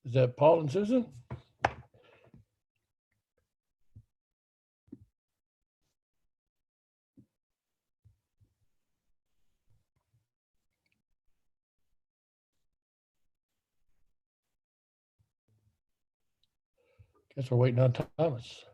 Is that Paul and Susan? Guess we're waiting on Thomas.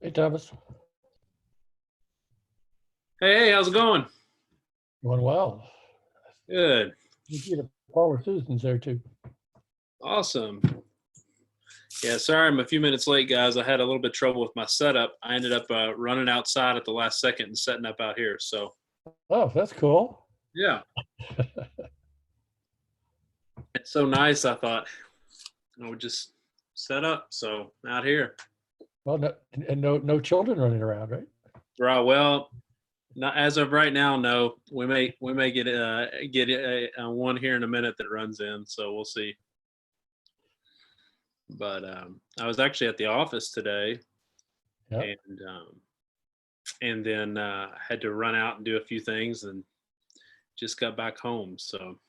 Hey, Thomas. Hey, how's it going? Going well. Good. You see the Paul or Susan's there too. Awesome. Yeah, sorry I'm a few minutes late, guys. I had a little bit of trouble with my setup. I ended up running outside at the last second and setting up out here. So, Oh, that's cool. yeah, it's so nice. I thought I would just set up. So, out here. Well, no children running around, right? Right. Well, not as of right now. No, we may get one here in a minute that runs in. So we'll see. But I was actually at the office today, Yep. and then had to run out and do a few things, and just got back home. So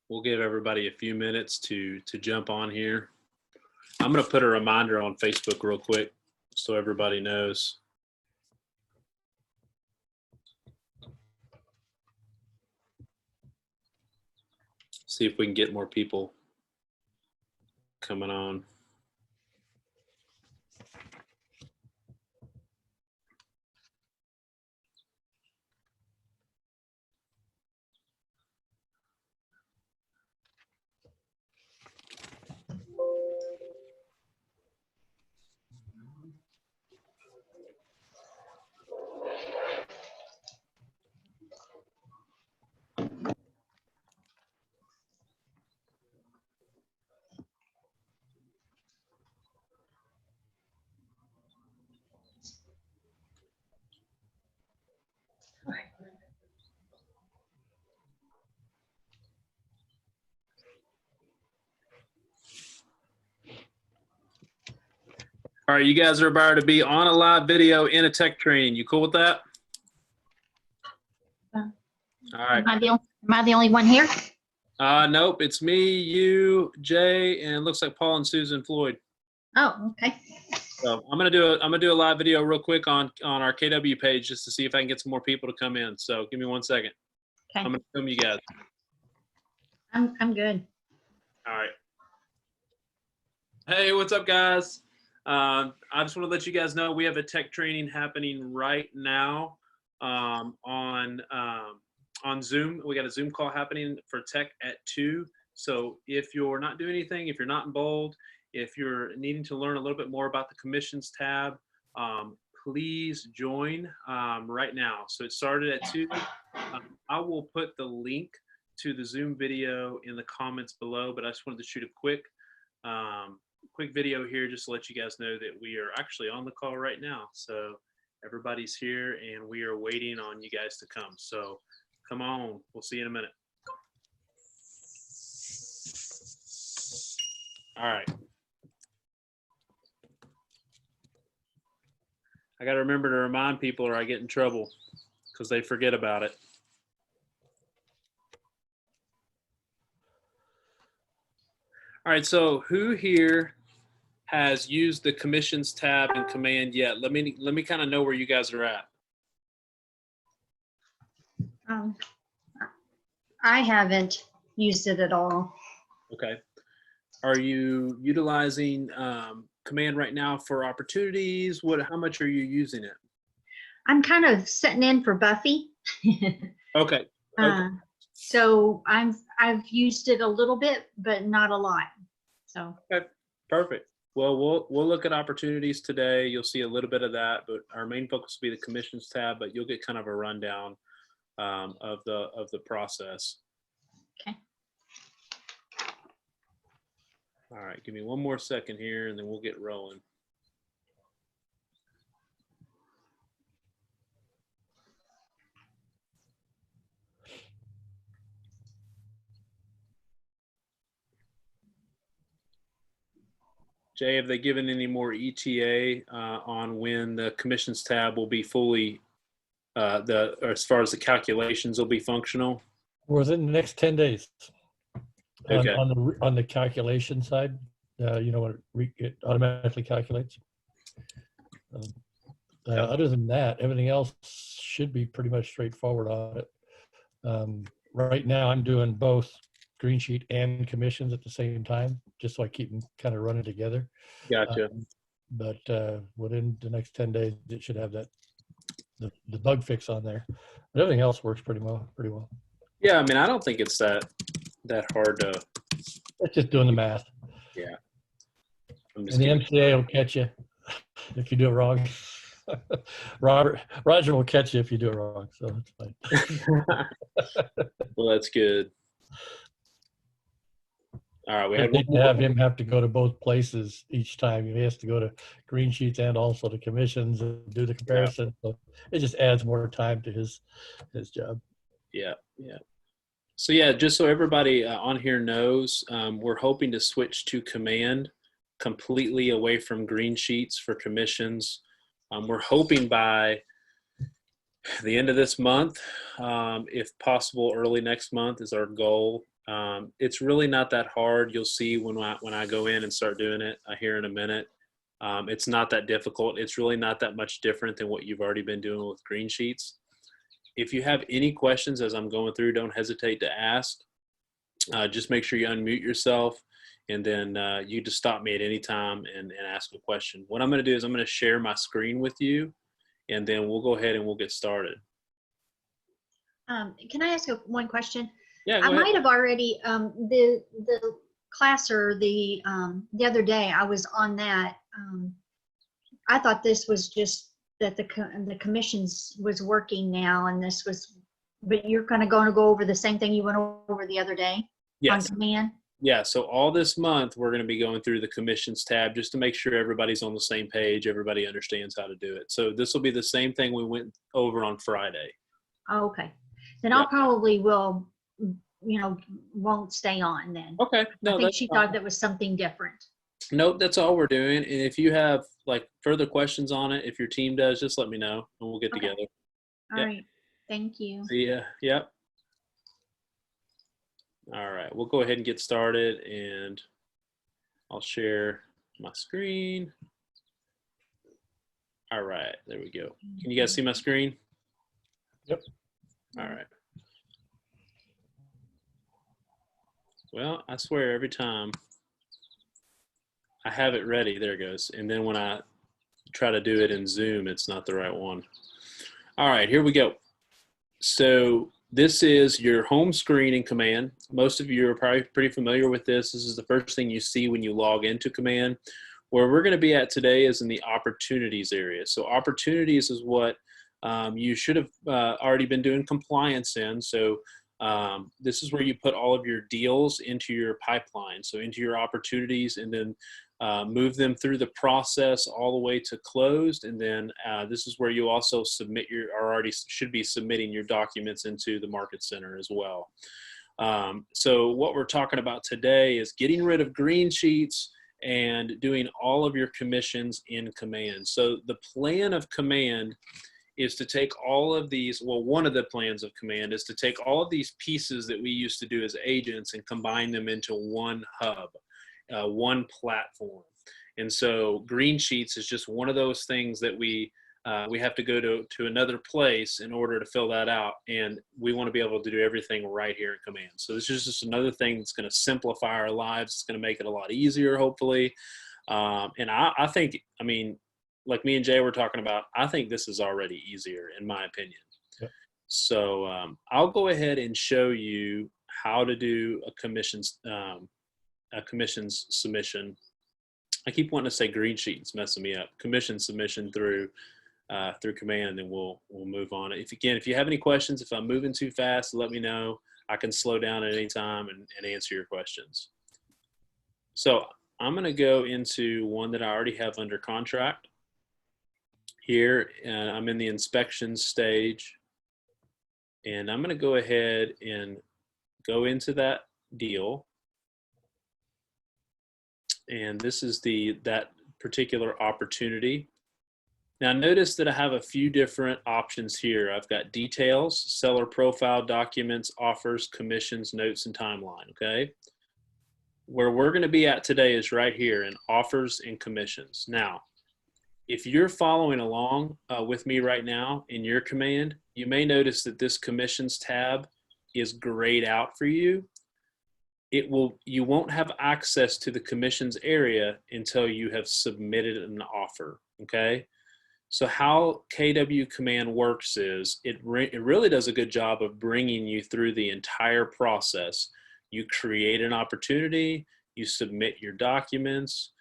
we'll give everybody a few minutes to jump on here. I'm going to put a reminder on Facebook real quick so everybody knows. See if we can get more people coming on. All right, you guys are about to be on a live video in a tech training. You cool with that? All right. Am I the only one here? Nope, it's me, you, Jay, and it looks like Paul and Susan Floyd. Oh, okay. So I'm gonna do a live video real quick on our KW page just to see if I can get some more people to come in. So give me 1 second. Okay. I'm gonna film you guys. I'm good. All right. Hey, what's up, guys? I just want to let you guys know we have a tech training happening right now on Zoom. We got a Zoom call happening for tech at 2. So if you're not doing anything, if you're not in bold, if you're needing to learn a little bit more about the commissions tab, please join right now. So it started at 2. I will put the link to the Zoom video in the comments below, but I just wanted to shoot a quick video here just to let you guys know that we are actually on the call right now. So everybody's here and we are waiting on you guys to come. So come on, we'll see you in a minute. All right. I got to remember to remind people or I get in trouble because they forget about it. All right, so who here has used the commissions tab in Command yet? Let me kind of know where you guys are at. I haven't used it at all. Okay. Are you utilizing Command right now for opportunities? How much are you using it? I'm kind of sitting in for Buffy. Okay. So I've used it a little bit, but not a lot. So. Okay. Perfect. Well, we'll look at opportunities today. You'll see a little bit of that, but our main focus will be the commissions tab. But you'll get kind of a rundown of the process. Okay. All right, give me 1 more second here, and then we'll get rolling. Jay, have they given any more ETA on when the commissions tab will be fully, as far as the calculations will be functional? Within the next 10 days. Okay. On the calculation side, you know what it automatically calculates. Other than that, everything else should be pretty much straightforward on it. Right now, I'm doing both GreenSheet and commissions at the same time, just so I keep them kind of running together. Gotcha. But within the next 10 days, it should have the bug fix on there. But everything else works pretty well. Yeah, I mean, I don't think it's that hard to. It's just doing the math. Yeah. And the MCA will catch you if you do it wrong. Roger will catch you if you do it wrong, so it's fine. Well, that's good. All right, we I'd hate to have him have to go to both places each time. He has to go to GreenSheets and also to commissions and do the comparison. Yeah. So it just adds more time to his job. Yeah. So yeah, just so everybody on here knows, we're hoping to switch to Command completely away from GreenSheets for commissions. We're hoping by the end of this month, if possible, early next month is our goal. It's really not that hard. You'll see when I go in and start doing it here in a minute. It's not that difficult. It's really not that much different than what you've already been doing with GreenSheets. If you have any questions as I'm going through, don't hesitate to ask. Just make sure you unmute yourself, and then you just stop me at any time and ask a question. What I'm going to do is I'm going to share my screen with you, and then we'll go ahead and we'll get started. Can I ask one question? Yeah, I might have already the class or the other day I was on that. I thought this was just that the commissions was working now, and this was, but you're kind of going to go over the same thing you went over the other day. Yes. On Command. Yeah. So all this month we're going to be going through the commissions tab just to make sure everybody's on the same page. Everybody understands how to do it. So this will be the same thing we went over on Friday. Oh, okay. Then I'll probably will, won't stay on then. Okay. No, I think she thought that was something different. Nope, that's all we're doing. And if you have like further questions on it, if your team does, just let me know and we'll get together. All right. Thank you. See ya. Yep. All right, we'll go ahead and get started, and I'll share my screen. All right, there we go. Can you guys see my screen? Yep. All right. Well, I swear every time I have it ready, there it goes. And then when I try to do it in Zoom, it's not the right one. All right, here we go. So this is your home screen in Command. Most of you are probably pretty familiar with this. This is the first thing you see when you log into Command. Where we're going to be at today is in the opportunities area. So opportunities is what you should have already been doing compliance in. So this is where you put all of your deals into your pipeline, so into your opportunities, and then move them through the process all the way to closed. And then this is where you also submit your, or already should be submitting your documents into the Market Center as well. So what we're talking about today is getting rid of GreenSheets and doing all of your commissions in Command. So the plan of Command is to take all of these, well, one of the plans of Command is to take all of these pieces that we used to do as agents and combine them into one hub, one platform. And so GreenSheets is just one of those things that we have to go to another place in order to fill that out. And we want to be able to do everything right here in Command. So this is just another thing that's going to simplify our lives. It's going to make it a lot easier, hopefully. And I think, I mean, like me and Jay were talking about, I think this is already easier in my opinion. Yep. So I'll go ahead and show you how to do a commissions submission. I keep wanting to say GreenSheets, messing me up. Commission submission through Command, and then we'll move on. If you have any questions, if I'm moving too fast, let me know. I can slow down at any time and answer your questions. So I'm going to go into one that I already have under contract. Here, I'm in the inspection stage, and I'm going to go ahead and go into that deal. And this is that particular opportunity. Now notice that I have a few different options here. I've got details, seller profile, documents, offers, commissions, notes, and timeline, okay? Where we're going to be at today is right here in offers and commissions. Now, if you're following along with me right now in your Command, you may notice that this commissions tab is grayed out for you. You won't have access to the commissions area until you have submitted an offer, okay? So how KW Command works is it really does a good job of bringing you through the entire process. You create an opportunity, you submit your documents,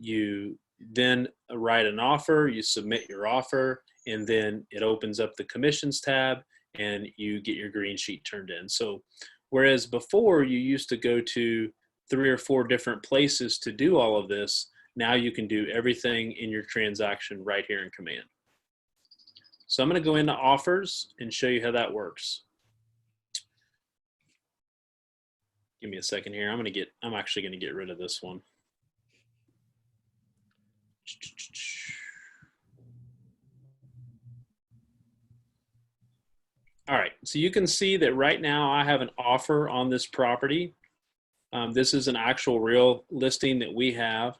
you then write an offer, you submit your offer, and then it opens up the commissions tab and you get your green sheet turned in. So whereas before you used to go to 3 or 4 different places to do all of this, now you can do everything in your transaction right here in Command. So I'm going to go into offers and show you how that works. Give me a second here. I'm actually going to get rid of this one. All right, so you can see that right now I have an offer on this property. This is an actual real listing that we have.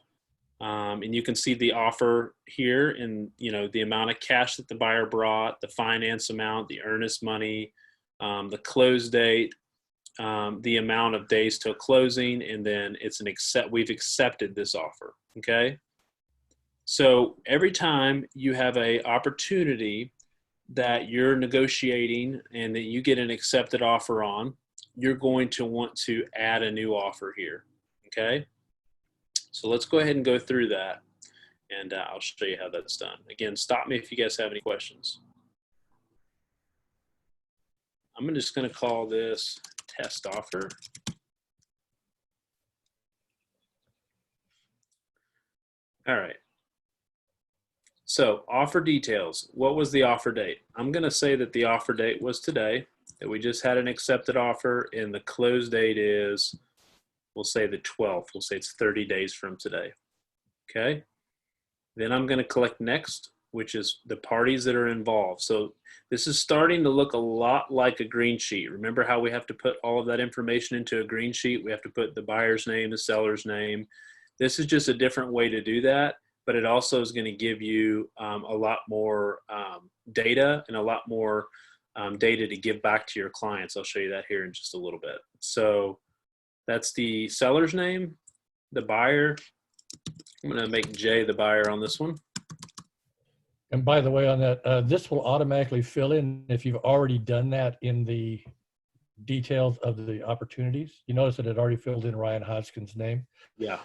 And you can see the offer here and, you know, the amount of cash that the buyer brought, the finance amount, the earnest money, the close date, the amount of days till closing, and then it's we've accepted this offer, okay? So every time you have a opportunity that you're negotiating and that you get an accepted offer on, you're going to want to add a new offer here, okay? So let's go ahead and go through that, and I'll show you how that's done. Again, stop me if you guys have any questions. I'm just going to call this test offer. All right. So offer details. What was the offer date? I'm going to say that the offer date was today, that we just had an accepted offer, and the close date is, we'll say the 12th. We'll say it's 30 days from today. Okay. Then I'm going to click next, which is the parties that are involved. So this is starting to look a lot like a green sheet. Remember how we have to put all of that information into a green sheet? We have to put the buyer's name, the seller's name. This is just a different way to do that, but it also is going to give you a lot more data and a lot more data to give back to your clients. I'll show you that here in just a little bit. So that's the seller's name, the buyer. I'm going to make Jay the buyer on this one. And by the way, on that, this will automatically fill in if you've already done that in the details of the opportunities. You notice that it already filled in Ryan Hodgkin's name. Yeah.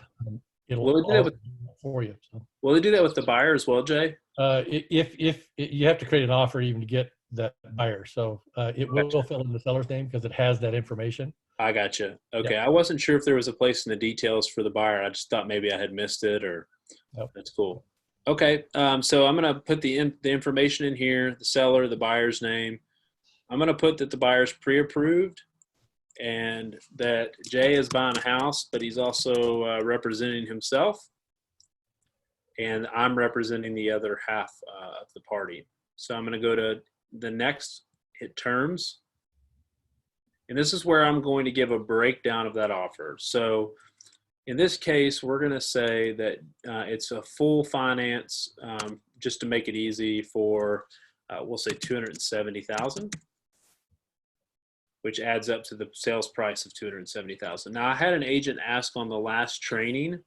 It'll Will it do that with, do that for you. So, will it do that with the buyer as well, Jay? if you have to create an offer even to get that buyer, so it will fill in the seller's name because it has that information. I gotcha. Okay. Yeah. I wasn't sure if there was a place in the details for the buyer. I just thought maybe I had missed it or Nope. That's cool. Okay. So I'm going to put the information in here, the seller, the buyer's name. I'm going to put that the buyer's pre-approved and that Jay is buying a house, but he's also representing himself. And I'm representing the other half of the party. So I'm going to go to the next, hit terms. And this is where I'm going to give a breakdown of that offer. So in this case, we're going to say that it's a full finance, just to make it easy for, we'll say $270,000, which adds up to the sales price of $270,000. Now I had an agent ask on the last training,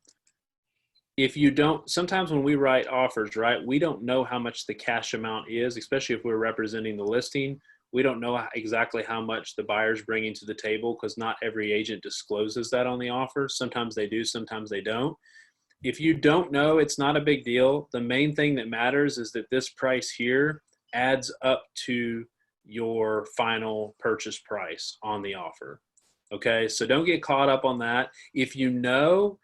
if you don't, sometimes when we write offers, right, we don't know how much the cash amount is, especially if we're representing the listing. We don't know exactly how much the buyer's bringing to the table because not every agent discloses that on the offer. Sometimes they do, sometimes they don't. If you don't know, it's not a big deal. The main thing that matters is that this price here adds up to your final purchase price on the offer. Okay, so don't get caught up on that. If you know,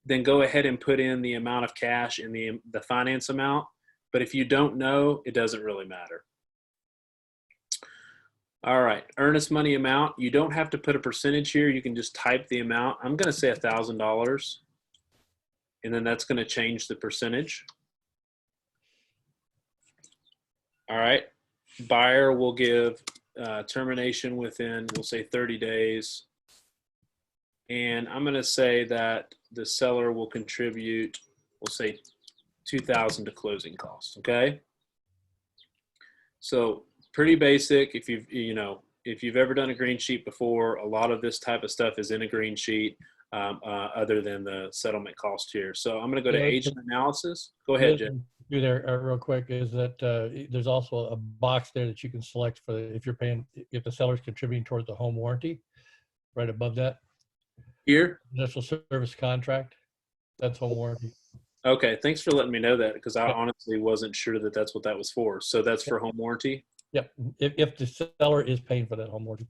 then go ahead and put in the amount of cash in the finance amount. But if you don't know, it doesn't really matter. All right, earnest money amount. You don't have to put a percentage here. You can just type the amount. I'm going to say $1,000, and then that's going to change the percentage. All right, buyer will give termination within, we'll say 30 days. And I'm going to say that the seller will contribute, we'll say $2,000 to closing costs. Okay. So pretty basic. If you've ever done a green sheet before, a lot of this type of stuff is in a green sheet, other than the settlement cost here. So I'm going to go to agent analysis. Go ahead, Jim. Do there real quick is that there's also a box there that you can select for if you're paying, if the seller's contributing towards the home warranty, right above that. Here? Initial service contract, that's home warranty. Okay, thanks for letting me know that because I honestly wasn't sure that that's what that was for. So that's for home warranty? Yep, if the seller is paying for that home warranty.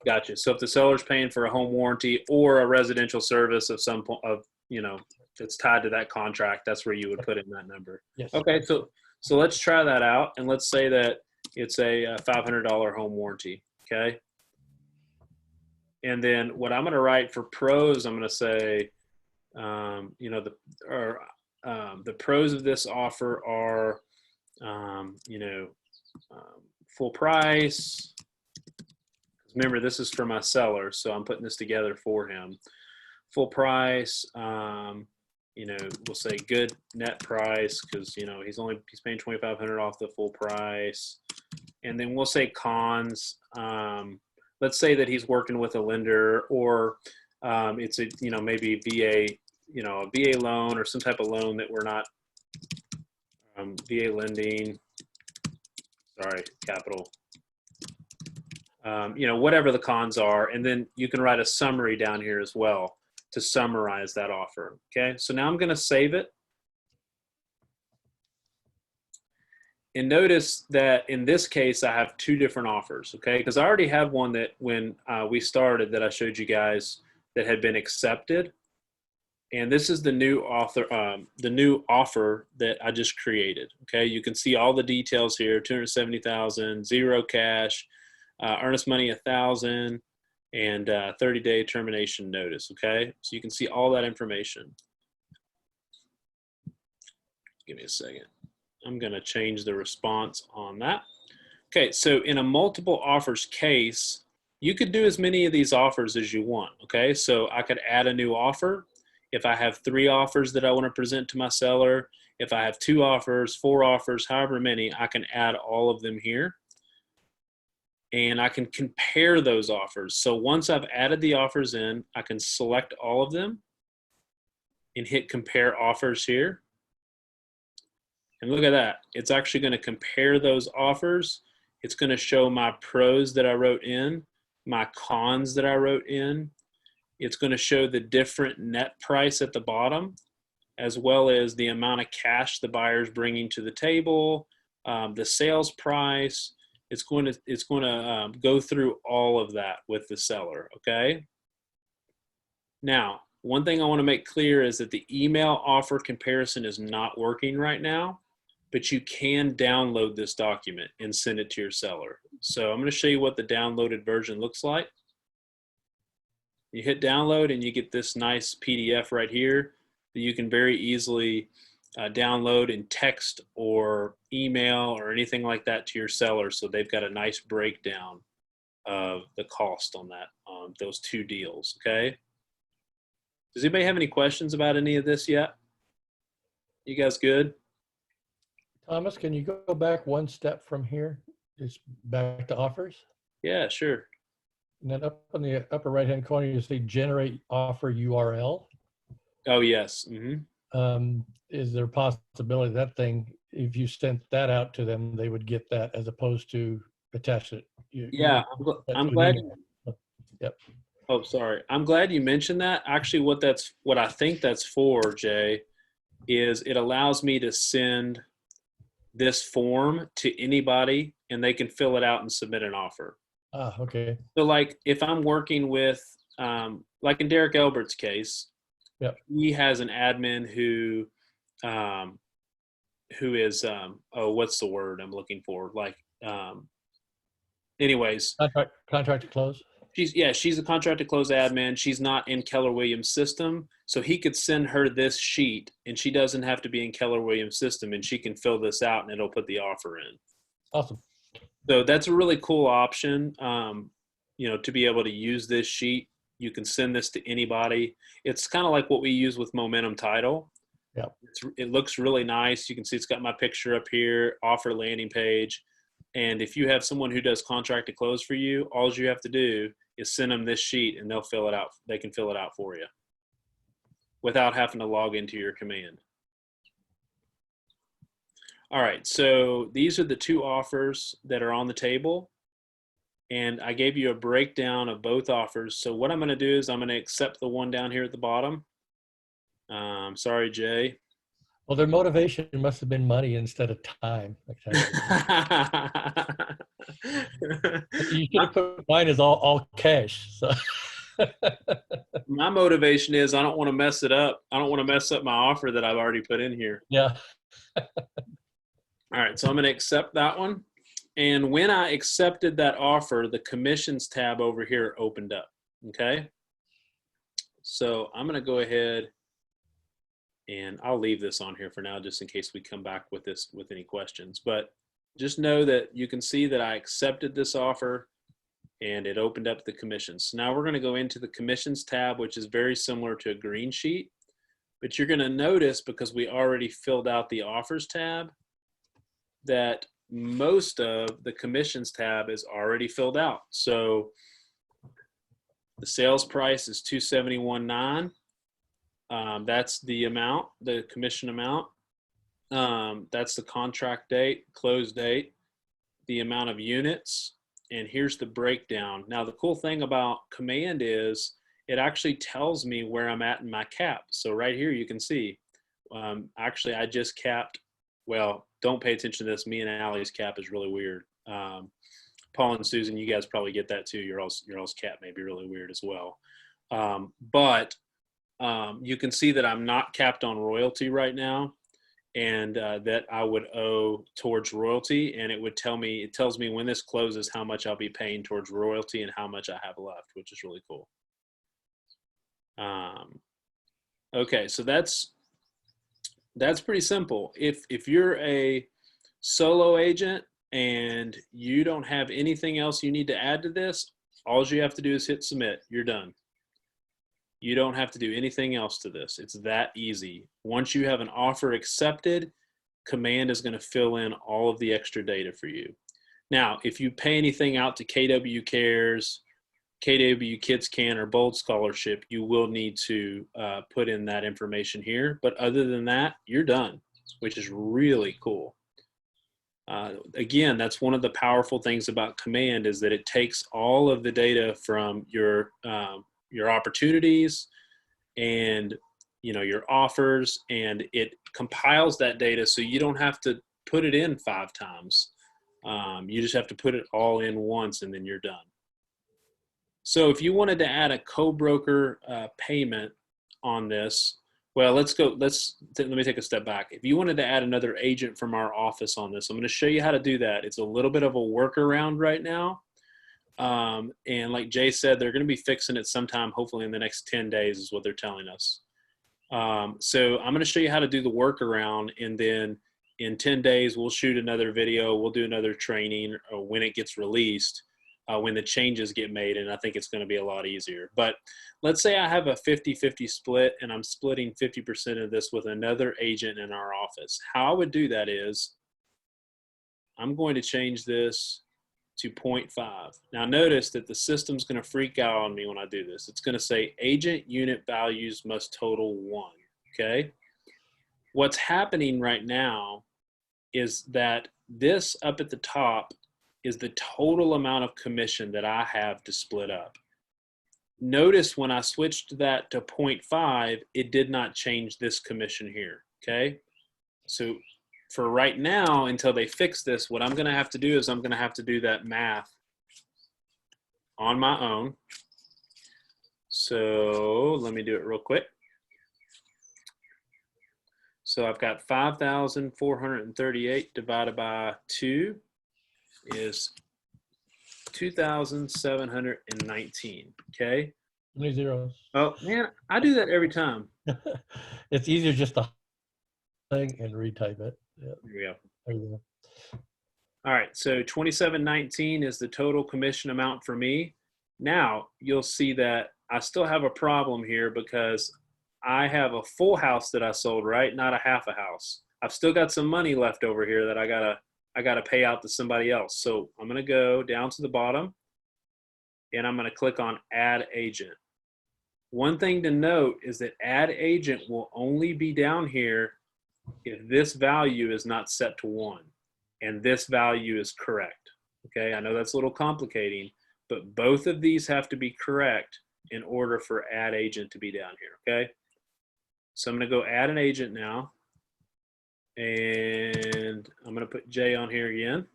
Gotcha. So if the seller's paying for a home warranty or a residential service of some point of, that's tied to that contract, that's where you would put in that number. Yes. Okay, so let's try that out and let's say that it's a $500 home warranty. Okay. And then what I'm going to write for pros, I'm going to say, the pros of this offer are, full price. Remember, this is for my seller, so I'm putting this together for him. Full price, we'll say good net price because he's paying $2,500 off the full price, and then we'll say cons. Let's say that he's working with a lender, or it's a maybe VA, a VA loan or some type of loan that we're not VA lending. Sorry, capital. Whatever the cons are, and then you can write a summary down here as well to summarize that offer. Okay, so now I'm going to save it. And notice that in this case, I have two different offers, okay? Because I already have one that when we started that I showed you guys that had been accepted. And this is the new offer that I just created, okay? You can see all the details here, $270,000, zero cash, earnest money $1,000, and 30-day termination notice, okay? So you can see all that information. Give me a second. I'm going to change the response on that. Okay, so in a multiple offers case, you could do as many of these offers as you want, okay? So I could add a new offer. If I have 3 offers that I want to present to my seller, if I have 2 offers, 4 offers, however many, I can add all of them here. And I can compare those offers. So once I've added the offers in, I can select all of them and hit compare offers here. And look at that. It's actually going to compare those offers. It's going to show my pros that I wrote in, my cons that I wrote in. It's going to show the different net price at the bottom, as well as the amount of cash the buyer's bringing to the table, the sales price. It's going to go through all of that with the seller, okay? Now, one thing I want to make clear is that the email offer comparison is not working right now, but you can download this document and send it to your seller. So I'm going to show you what the downloaded version looks like. You hit download and you get this nice PDF right here that you can very easily download and text or email or anything like that to your seller, so they've got a nice breakdown of the cost on that, those 2 deals, okay? Does anybody have any questions about any of this yet? You guys good? Thomas, can you go back one step from here? Just back to offers? Yeah, sure. And then up in the upper right-hand corner, you see generate offer URL. Oh, yes. Is there a possibility that thing, if you sent that out to them, they would get that as opposed to attach it? Yeah, I'm glad. Yep. Oh, sorry. I'm glad you mentioned that. Actually, what I think that's for, Jay, is it allows me to send this form to anybody and they can fill it out and submit an offer. Ah, okay. So like if I'm working with, like in Derek Elbert's case, yep, he has an admin who is, oh, what's the word I'm looking for? Like, anyways. Contract to close? She's a contract to close admin. She's not in Keller Williams' system. So he could send her this sheet and she doesn't have to be in Keller Williams' system and she can fill this out and it'll put the offer in. Awesome. So that's a really cool option, to be able to use this sheet. You can send this to anybody. It's kind of like what we use with Momentum Title. Yeah. It looks really nice. You can see it's got my picture up here, offer landing page. And if you have someone who does contract to close for you, all you have to do is send them this sheet and they'll fill it out. They can fill it out for you without having to log into your command. All right, so these are the 2 offers that are on the table. And I gave you a breakdown of both offers. So what I'm going to do is I'm going to accept the one down here at the bottom. Sorry, Jay. Well, their motivation must have been money instead of time. You should have put mine as all cash. So. My motivation is I don't want to mess it up. I don't want to mess up my offer that I've already put in here. Yeah. All right, so I'm going to accept that one. And when I accepted that offer, the commissions tab over here opened up, okay? So I'm going to go ahead and I'll leave this on here for now just in case we come back with this with any questions. But just know that you can see that I accepted this offer and it opened up the commissions. So now we're going to go into the commissions tab, which is very similar to a green sheet. But you're going to notice, because we already filled out the offers tab, that most of the commissions tab is already filled out. So the sales price is $271.9. That's the amount, the commission amount. That's the contract date, close date, the amount of units, and here's the breakdown. Now, the cool thing about Command is it actually tells me where I'm at in my cap. So right here, you can see, actually, I just capped. Well, don't pay attention to this. Me and Allie's cap is really weird. Paul and Susan, you guys probably get that too. Your all's cap may be really weird as well. But you can see that I'm not capped on royalty right now, and that I would owe towards royalty, and it tells me when this closes how much I'll be paying towards royalty and how much I have left, which is really cool. Okay, so that's pretty simple. If you're a solo agent and you don't have anything else you need to add to this, all you have to do is hit submit. You're done. You don't have to do anything else to this. It's that easy. Once you have an offer accepted, Command is going to fill in all of the extra data for you. Now, if you pay anything out to KW Cares, KW Kids Can, or Bold Scholarship, you will need to put in that information here. But other than that, you're done, which is really cool. Again, that's one of the powerful things about Command is that it takes all of the data from your opportunities and your offers, and it compiles that data so you don't have to put it in 5 times. You just have to put it all in once and then you're done. So if you wanted to add a co-broker payment on this, well, let me take a step back. If you wanted to add another agent from our office on this, I'm going to show you how to do that. It's a little bit of a workaround right now. And like Jay said, they're going to be fixing it sometime, hopefully in the next 10 days is what they're telling us. So I'm going to show you how to do the workaround, and then in 10 days, we'll shoot another video. We'll do another training when it gets released, when the changes get made, and I think it's going to be a lot easier. But let's say I have a 50-50 split, and I'm splitting 50% of this with another agent in our office. How I would do that is I'm going to change this to 0.5. Now notice that the system's going to freak out on me when I do this. It's going to say agent unit values must total 1, okay? What's happening right now is that this up at the top is the total amount of commission that I have to split up. Notice when I switched that to 0.5, it did not change this commission here, okay? So for right now, until they fix this, what I'm going to have to do is I'm going to have to do that math on my own. So let me do it real quick. So I've got 5,438 divided by 2 is 2,719. Okay. How many zeros? Oh man, I do that every time. It's easier just to thing and retype it. Yeah. Here we go. There you go. All right. So 2719 is the total commission amount for me. Now you'll see that I still have a problem here because I have a full house that I sold, right? Not a half a house. I've still got some money left over here that I gotta pay out to somebody else. So I'm gonna go down to the bottom and I'm gonna click on Add Agent. One thing to note is that Add Agent will only be down here if this value is not set to 1 and this value is correct. Okay, I know that's a little complicating, but both of these have to be correct in order for Add Agent to be down here, okay? So I'm going to go add an agent now, and I'm going to put Jay on here again.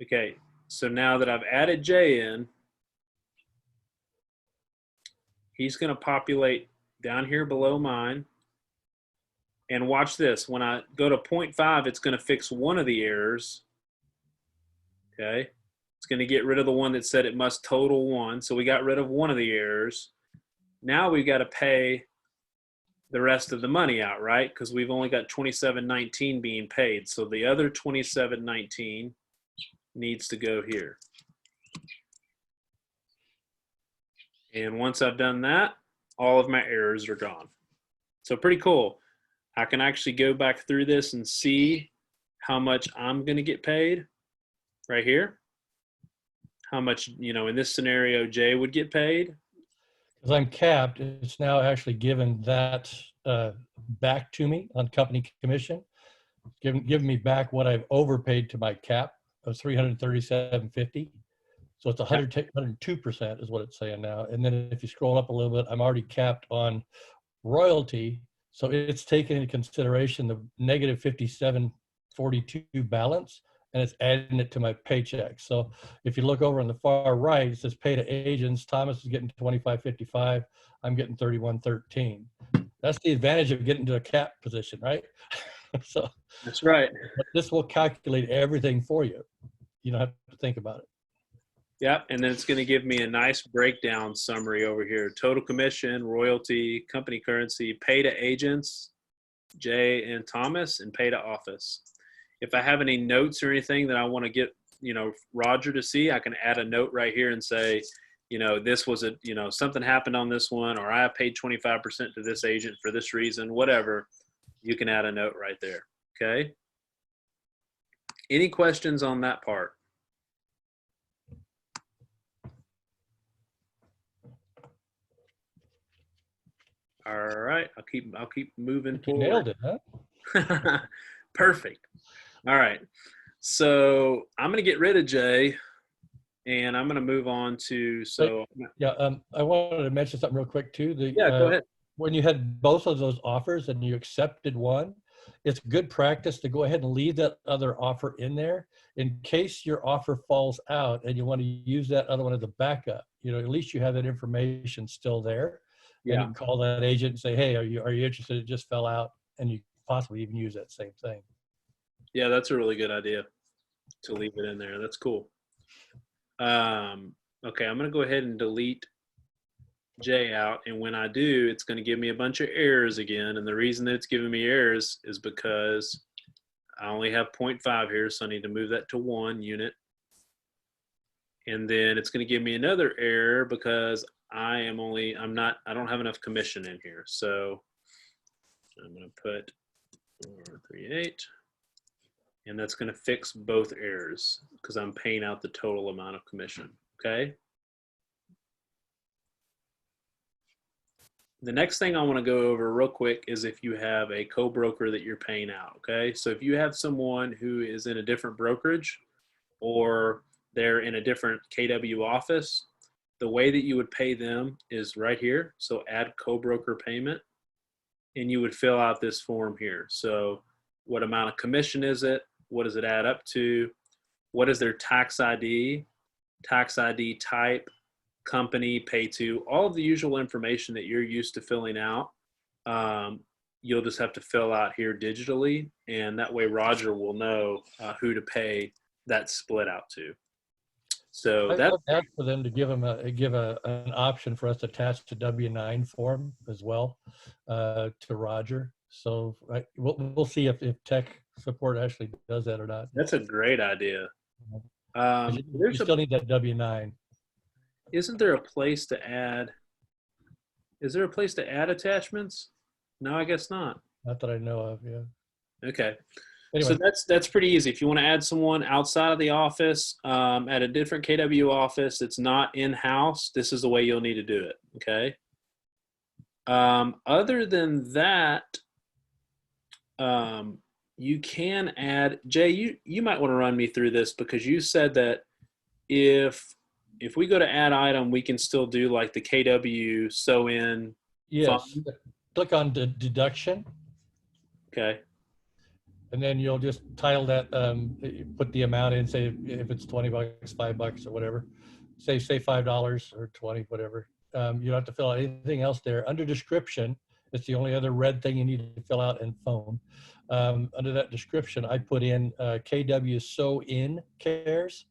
Okay, so now that I've added Jay in, he's going to populate down here below mine. And watch this. When I go to 0.5, it's going to fix one of the errors. Okay, it's going to get rid of the one that said it must total 1. So we got rid of one of the errors. Now we've got to pay the rest of the money out, right? Because we've only got 2719 being paid. So the other 2719 needs to go here. And once I've done that, all of my errors are gone. So pretty cool. I can actually go back through this and see how much I'm going to get paid right here. How much, in this scenario, Jay would get paid. Because I'm capped, it's now actually given that back to me on company commission. Giving me back what I've overpaid to my cap of $337.50. So it's 102% is what it's saying now. And then if you scroll up a little bit, I'm already capped on royalty. So it's taken into consideration the negative 57.42 balance, and it's adding it to my paycheck. So if you look over on the far right, it says pay to agents. Thomas is getting 25.55. I'm getting 31.13. That's the advantage of getting to a cap position, right? So that's right. This will calculate everything for you. You don't have to think about it. Yep, and then it's going to give me a nice breakdown summary over here. Total commission, royalty, company currency, pay to agents. Jay and Thomas, and pay to office. If I have any notes or anything that I want to get, Roger to see, I can add a note right here and say, this was something happened on this one, or I paid 25% to this agent for this reason, whatever. You can add a note right there. Okay. Any questions on that part? All right. I'll keep moving You forward. nailed it, huh? Perfect. All right. So I'm going to get rid of Jay, and I'm going to move on to, Yeah, I wanted to mention something real quick too. Go ahead. When you had both of those offers and you accepted one, it's good practice to go ahead and leave that other offer in there in case your offer falls out and you want to use that other one as a backup. At least you have that information still there. And Yeah. you can call that agent and say, hey, are you interested? It just fell out, and you possibly even use that same thing. Yeah, that's a really good idea to leave it in there. That's cool. Okay, I'm going to go ahead and delete Jay out, and when I do, it's going to give me a bunch of errors again. And the reason that it's giving me errors is because I only have 0.5 here, so I need to move that to 1 unit. And then it's going to give me another error because I don't have enough commission in here. So I'm going to put 438, and that's going to fix both errors because I'm paying out the total amount of commission. Okay. The next thing I want to go over real quick is if you have a co-broker that you're paying out. Okay. So if you have someone who is in a different brokerage or they're in a different KW office, the way that you would pay them is right here. So add co-broker payment, and you would fill out this form here. So what amount of commission is it? What does it add up to? What is their tax ID type, company, pay to, all of the usual information that you're used to filling out. You'll just have to fill out here digitally, and that way Roger will know who to pay that split out to. So I'd that's ask for them to give an option for us to attach to W-9 form as well to Roger. So we'll see if tech support actually does that or not. a great idea. You still need that W-9. Isn't there a place to add? Is there a place to add attachments? No, I guess not. Not that I know of. Yeah. Okay. Anyway. So that's pretty easy. If you want to add someone outside of the office, at a different KW office, it's not in-house, this is the way you'll need to do it. Okay. Other than that, you can add, Jay, you might want to run me through this because you said that if we go to add item, we can still do like the KW sew in. Yes. fund. Click on the deduction. Okay. And then you'll just title that, put the amount in, say if it's $20, $5 or whatever, say $5 or 20, whatever. You don't have to fill out anything else there. Under description, it's the only other red thing you need to fill out, and phone. Under that description, I put in KW sew in cares.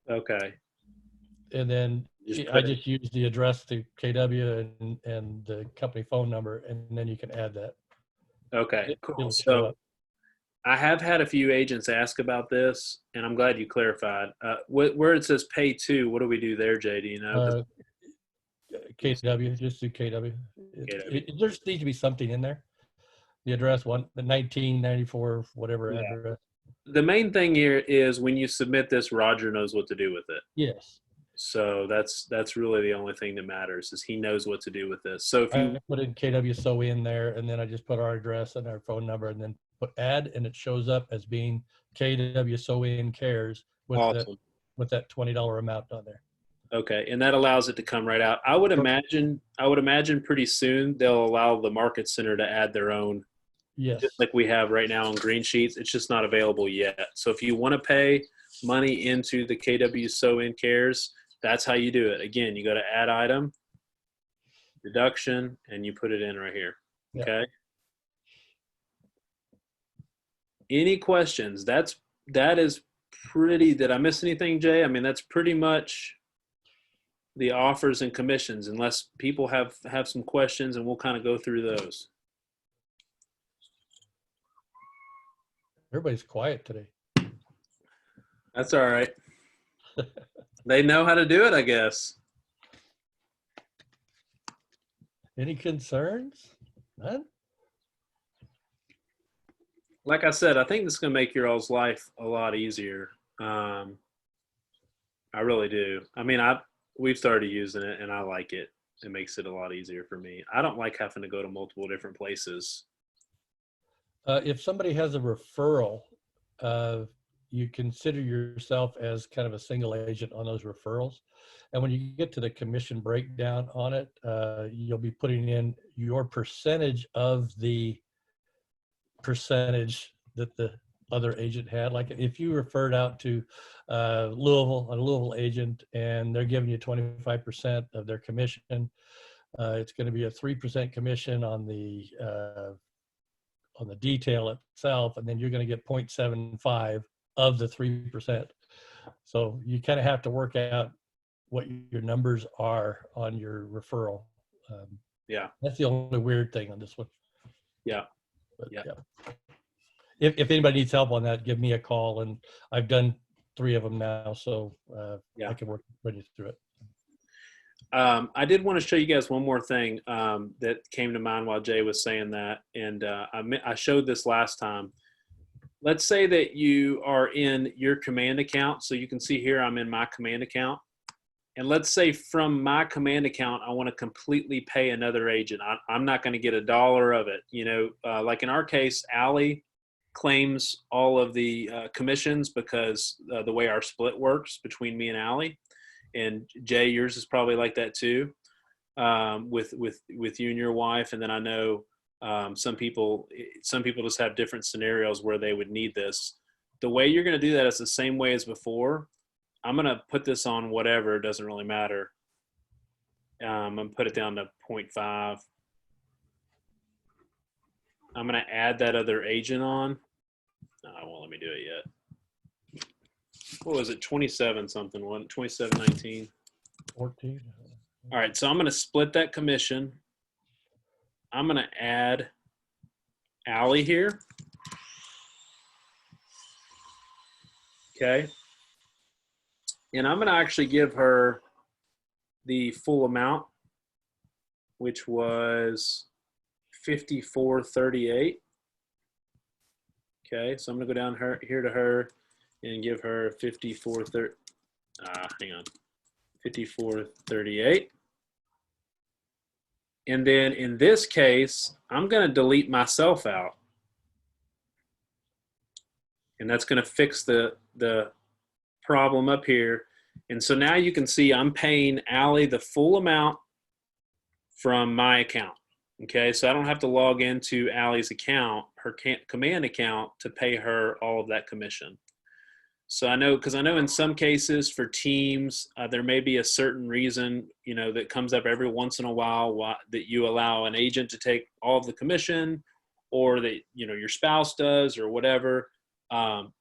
Okay. And then I just use the address to KW and the company phone number, and then you can add that. Okay, cool. So I have had a few agents ask about this, and I'm glad you clarified. Where it says pay to, what do we do there, Jay? Do you know? KW, just do KW. There just needs to be something in there. The address, the 1994, whatever address. The main thing here is when you submit this, Roger knows what to do with it. Yes. So that's really the only thing that matters is he knows what to do with this. So if you I put in KW sew in there, and then I just put our address and our phone number, and then put add, and it shows up as being KW sew in cares with awesome. that $20 amount on there. Okay, and that allows it to come right out. I would imagine pretty soon they'll allow the market center to add their own. Yes. Just like we have right now on GreenSheets, it's just not available yet. So if you want to pay money into the KW sew in cares, that's how you do it. Again, you go to add item, deduction, and you put it in right here. Yeah. Okay. Any questions? That is pretty, did I miss anything, Jay? I mean, that's pretty much the offers and commissions, unless people have some questions, and we'll kind of go through those. Everybody's quiet today. That's all right. They know how to do it, I guess. Any concerns? None? Like I said, I think this is going to make your all's life a lot easier. I really do. I mean, we've started using it and I like it. It makes it a lot easier for me. I don't like having to go to multiple different places. If somebody has a referral, you consider yourself as kind of a single agent on those referrals. And when you get to the commission breakdown on it, you'll be putting in your percentage of the percentage that the other agent had. Like if you referred out to Louisville, a Louisville agent, and they're giving you 25% of their commission, it's going to be a 3% commission on the detail itself, and then you're going to get 0.75 of the 3%. So you kind of have to work out what your numbers are on your referral. Yeah. That's the only weird thing on this one. Yeah. But, Yeah. yeah. If anybody needs help on that, give me a call. And I've done 3 of them now, so I can run you through it. I did want to show you guys one more thing that came to mind while Jay was saying that. And I showed this last time. Let's say that you are in your command account. So you can see here, I'm in my command account. And let's say from my command account, I want to completely pay another agent. I'm not going to get $1 of it. You know, like in our case, Allie claims all of the commissions because the way our split works between me and Allie. And Jay, yours is probably like that too, with you and your wife. And then I know some people just have different scenarios where they would need this. The way you're going to do that is the same way as before. I'm going to put this on whatever, it doesn't really matter. I'm going to put it down to 0.5. I'm going to add that other agent on. No, it won't let me do it yet. What was it? 27 something, 27.19. 14. All right, so I'm going to split that commission. I'm going to add Allie here. Okay. And I'm going to actually give her the full amount, which was $54.38. Okay, so I'm going to go down here to her and give her $54.38. And then in this case, I'm going to delete myself out. And that's going to fix the problem up here. And so now you can see I'm paying Allie the full amount from my account. Okay, so I don't have to log into Allie's account, her command account, to pay her all of that commission. So I know, because I know in some cases for teams, there may be a certain reason, you know, that comes up every once in a while that you allow an agent to take all of the commission, or that, you know, your spouse does or whatever.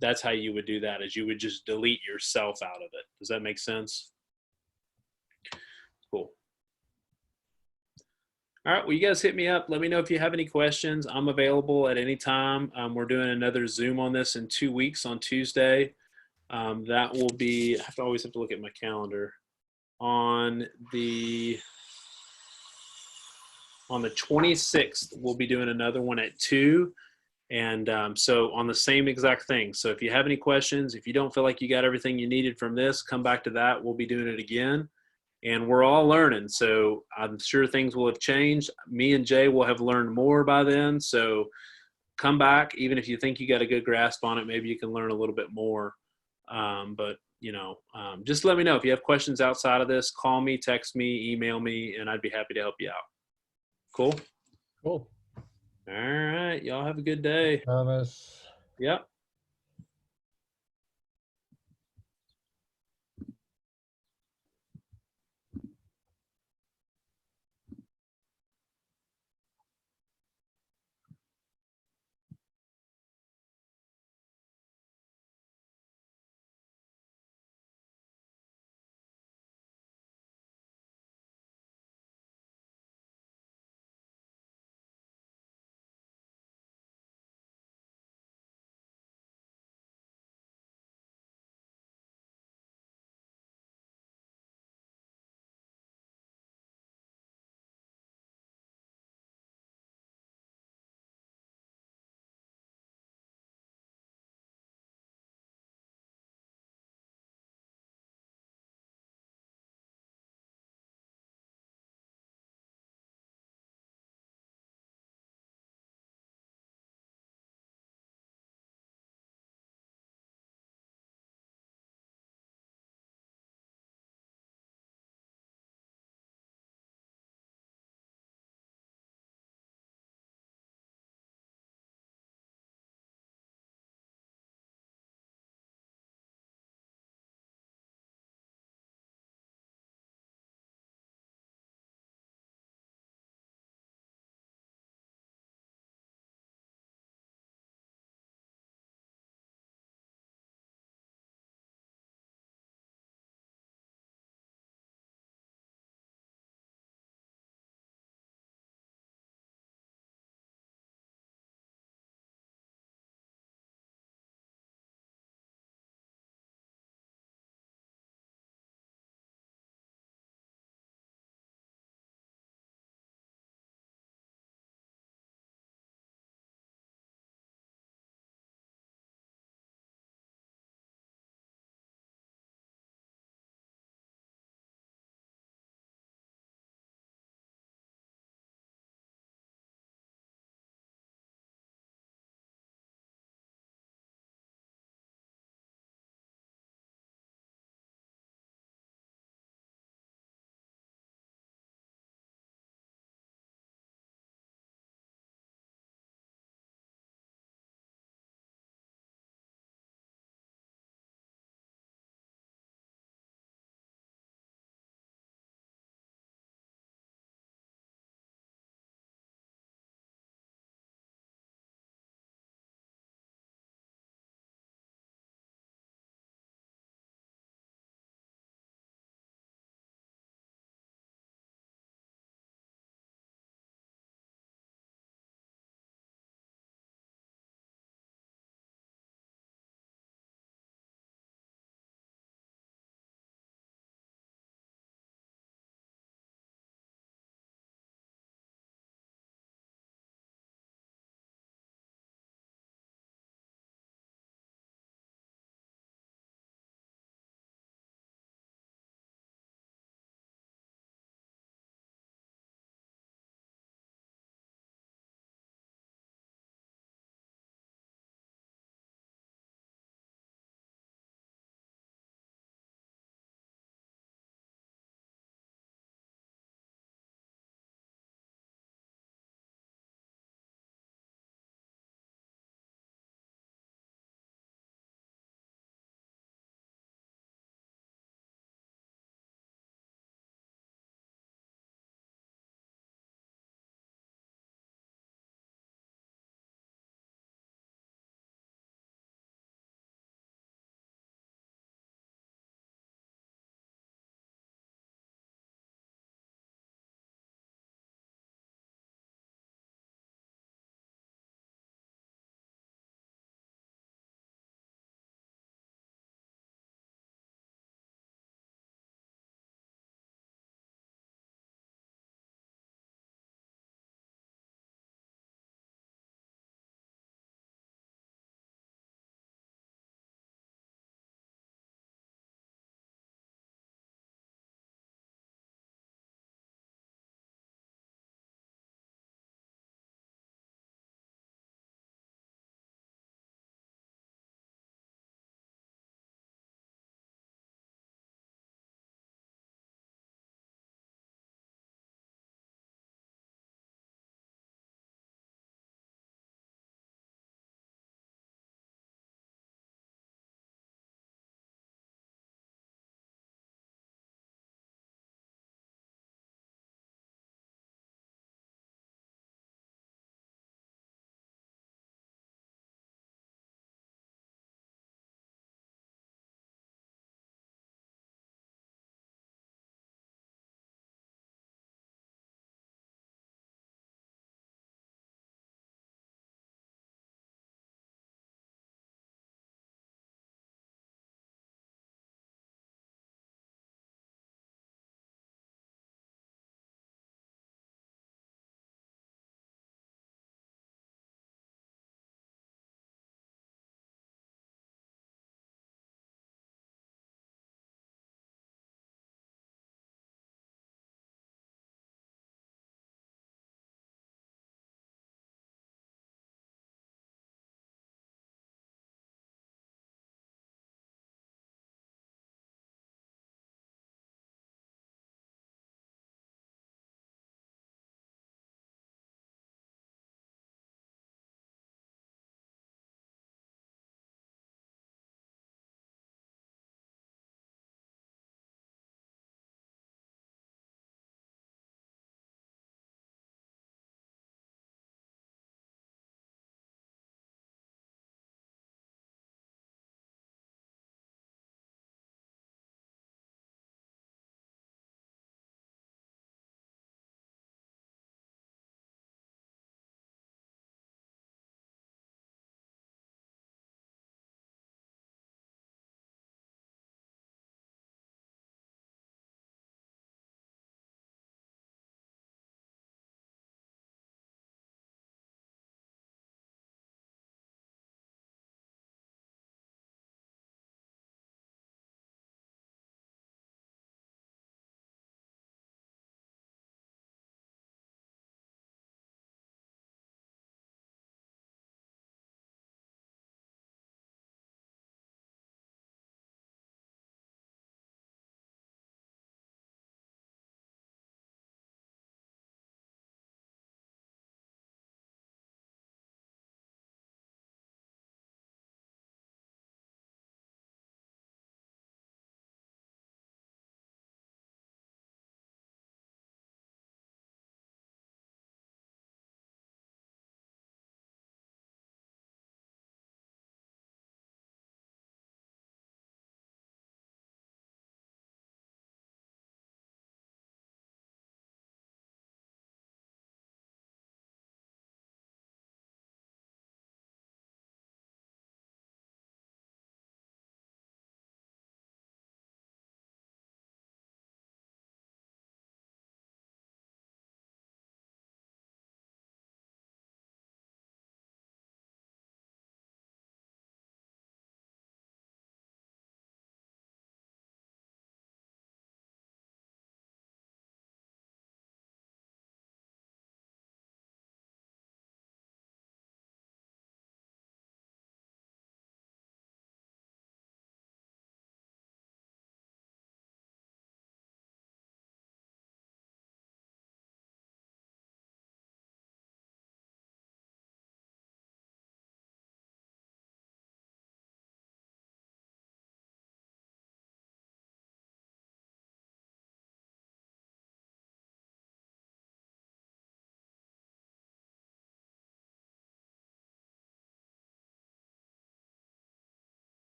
That's how you would do that, is you would just delete yourself out of it. Does that make sense? Cool. All right, well, you guys hit me up. Let me know if you have any questions. I'm available at any time. We're doing another Zoom on this in 2 weeks on Tuesday. That will be, I always have to look at my calendar. On the 26th, we'll be doing another one at 2. And so on the same exact thing. So if you have any questions, if you don't feel like you got everything you needed from this, come back to that. We'll be doing it again. And we're all learning. So I'm sure things will have changed. Me and Jay will have learned more by then. So come back. Even if you think you got a good grasp on it, maybe you can learn a little bit more. But, you know, just let me know if you have questions outside of this. Call me, text me, email me, and I'd be happy to help you out. Cool? Cool. All right. Y'all have a good day. Thomas. Yep.